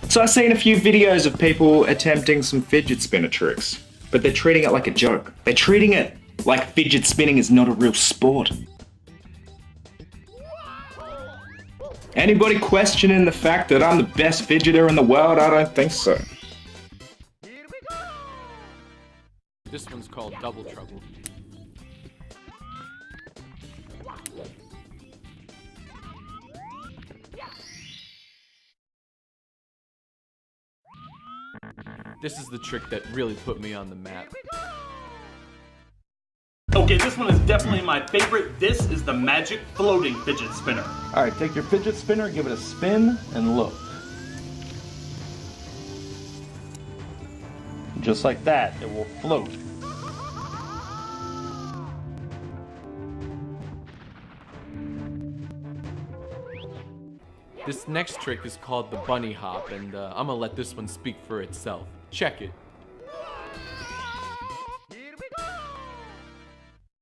So I've seen a few videos of people attempting some fidget spinner tricks, but they're treating it like a joke. They're treating it like fidget spinning is not a real sport. Anybody questioning the fact that I'm the best fidgeter in the world? I don't think so. This one's called Double Trouble. This is the trick that really put me on the map. Okay, this one is definitely my favorite. This is the magic floating fidget spinner. Alright, take your fidget spinner, give it a spin, and look. Just like that, it will float. This next trick is called the bunny hop, and I'm gonna let this one speak for itself. Check it.